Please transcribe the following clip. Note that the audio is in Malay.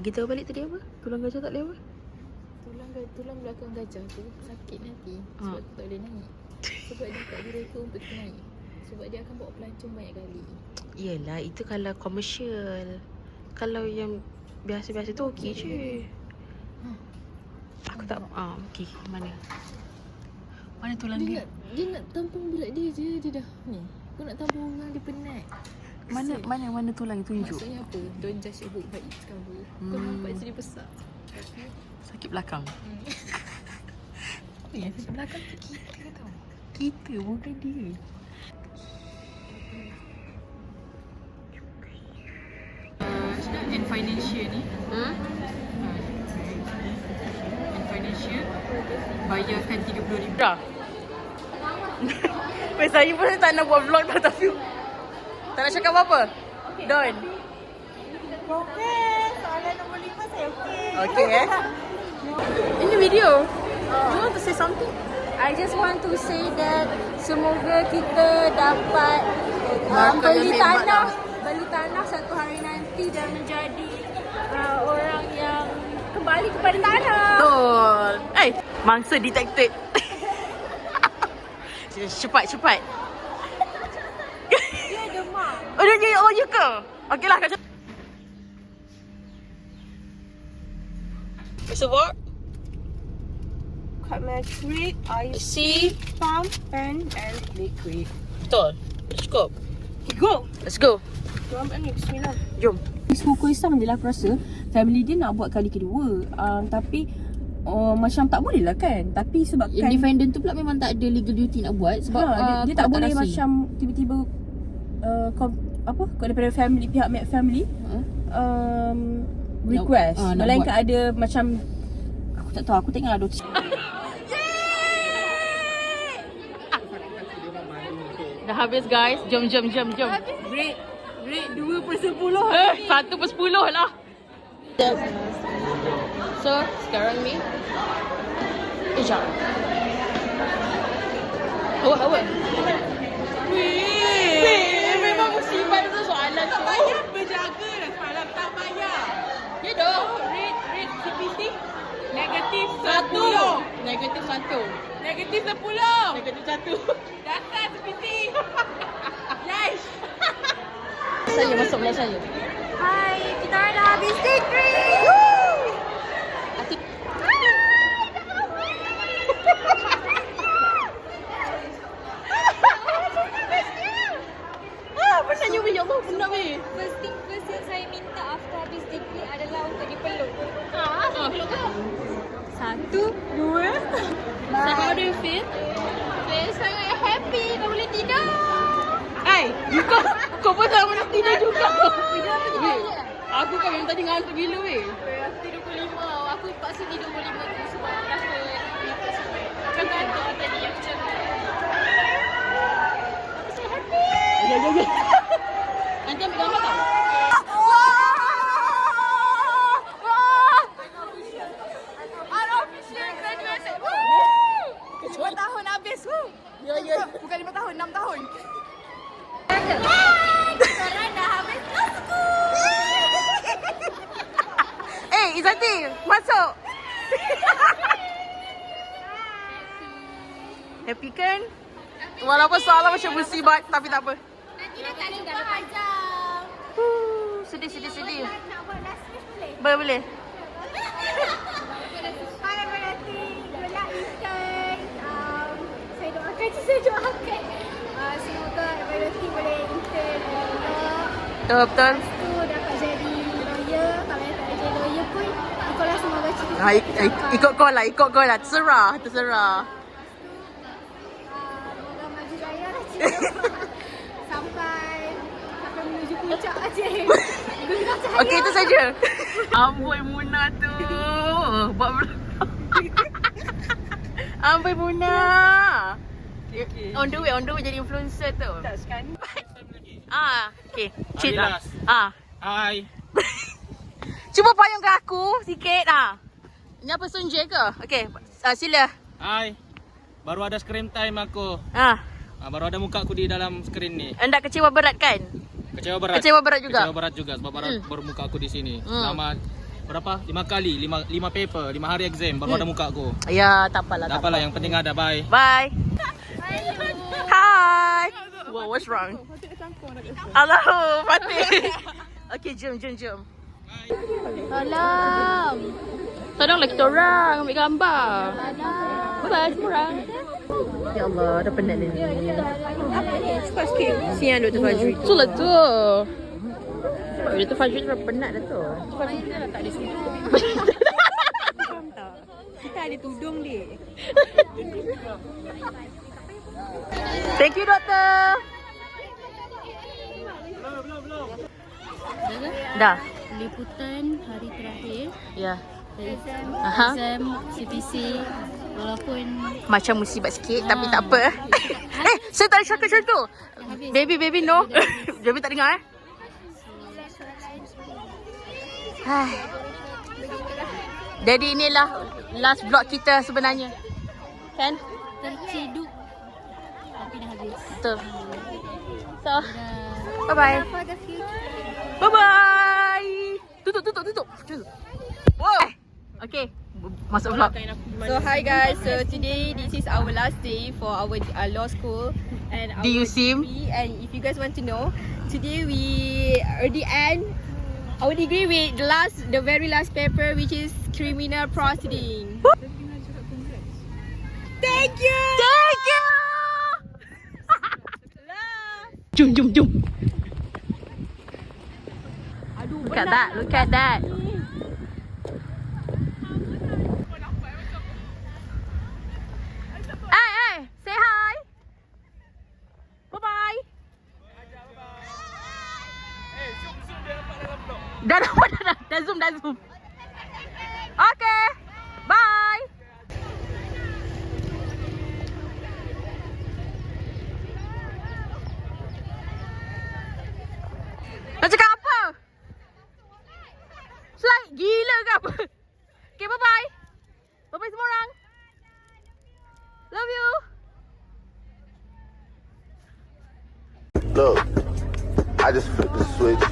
Bagi tahu balik tadi apa? Tulang gajah tak boleh apa? Tulang belakang gajah tu sakit nanti sebab tu tak boleh naik. Sebab dia tak direka untuk kita naik. Sebab dia akan bawa pelancong banyak kali. Yelah, itu kalau komersial. Kalau yang biasa-biasa tu okey je. Aku tak okey. Mana tulang dia? Dia nak tampung bulat dia je. Dia dah ni. Kau nak tampung orang dia penat. Mana tulang tunjuk? Maksudnya apa? Don't judge a book by its cover. Kau nampak sini besar. Sakit belakang. Ni yang sakit belakang tu kita tau. Kita bukan dia. And financial ni. And financial bayarkan RM30,000. Dah. Weh, saya pun tak nak buat vlog dah tapi tak nak cakap apa-apa. Don. Okey, soalan nombor 5 saya okey. Okey Ini video. You want to say something? I just want to say that semoga kita dapat Markah yang hebat beli tanah satu hari nanti dan menjadi orang yang kembali kepada tanah. Betul. Mangsa detected. Cepat. Dia demam. Oh, ya ke? Okeylah, kau cakap. Mr. Ward? Cutman Creek, See? pump and liquid. Betul. Cukup. Okay, go. Let's go. Jom ni, bismillah. Jom. Suku Islam dia lah aku rasa family dia nak buat kali kedua. Tapi macam tak boleh lah kan. Tapi sebab kan Independent tu pula memang tak ada legal duty nak buat sebab dia tak boleh macam tiba-tiba kau daripada family pihak family request melainkan ada macam aku tak tahu, aku tengok ada Dah habis guys. Jom. grade 2/10. 1/10 lah. So, sekarang ni Isyak. Awak. Memang musibah tu soalan tu. Tak payah berjaga dah semalam, tak payah. Ya dah. Rate CPC negatif Negatif 1. negatif 10. Negatif 1. Dasar CPC. Yash. Saya masuk belah saya. Hai, kita dah habis degree. Atik. Macam you ya Allah, benda weh. First thing first yang saya minta after habis degree adalah untuk dipeluk. Peluk kau. 1, 2. So how do you feel? Saya sangat happy dah boleh tidur. Kau pun tak boleh tidur juga. Tidur apa tidur je? Aku kan memang tadi ngantuk gila weh. Aku tidur pukul 5. Aku paksa tidur pukul 5 tu sebab rasa kan ngantuk tadi aku macam. Tapi saya happy. Ya. Nanti ambil gambar tau. Unofficial graduation. 5 tahun habis. Ya. Bukan 5 tahun, 6 tahun. Sekarang dah habis kelas aku. Izzati, masuk. Happy kan? Walaupun soalan macam musibat tapi tak apa. Nanti dah tak jumpa Azam. Sedih. Nak buat last wish boleh? Boleh. Hai berarti Yola intern. Saya doakan. Semoga berarti boleh intern Betul. tu dapat jadi lawyer. Kalau yang tak jadi lawyer pun ikutlah semoga cita-cita Ikut kau lah. Terserah. Semoga maju jaya lah cita sampai menuju puncak aja. Guna cahaya. Okey, itu saja. Amboi Muna tu. Buat Amboi Muna. On the way jadi influencer tu. Tak sekarang. Okey. Cerita. Hai. Cuba payungkan aku sikit. Ini apa Sunjay ke? Okey, sila. Hai. Baru ada screen time aku. Baru ada muka aku di dalam skrin ni. Anda kecewa berat kan? Kecewa berat. Kecewa berat juga. Kecewa berat juga sebab baru muka aku di sini. Selamat berapa? 5 kali, 5 paper, 5 hari exam baru ada muka aku. Ya, tak apalah. Tak apalah, yang penting ada. Bye. Bye. Hi. What's wrong? Hello, Fatih. Okay, jom. Salam. Tolonglah kita orang ambil gambar. Bye-bye semua orang. Ya Allah, dah penat ni. Apa ni? Suka sikit. Sian Dr. Fajri tu. Itulah tu. Dr. Fajri tu dah penat dah tu. Kita dah tak ada sini. Faham tak? Kita ada tudung dia. Thank you, doktor. Dah. Liputan hari terakhir. Ya. Aha. Exam CPC. Walaupun Macam musibat sikit tapi tak apa. Saya tak ada cakap macam tu. Baby no. Baby tak dengar eh. Hai. Jadi inilah last vlog kita sebenarnya. Kan? terceduk tapi dah habis. Betul. So, bye-bye. Bye-bye. Tutup. Wow. Okay. Masuk vlog. So hi guys, so today this is our last day for our law school and our DUSIM. degree. And if you guys want to know, today we already end our degree with the very last paper, which is criminal proceeding. Thank you. Thank you. Jom. Look at that. Hey, say hi. Bye-bye. Dah nampak dah zoom. Okay. Bye. Nak cakap apa? Slide gila ke apa? Okay, bye-bye. Bye-bye semua orang. Love you. Look, I just flipped the switch.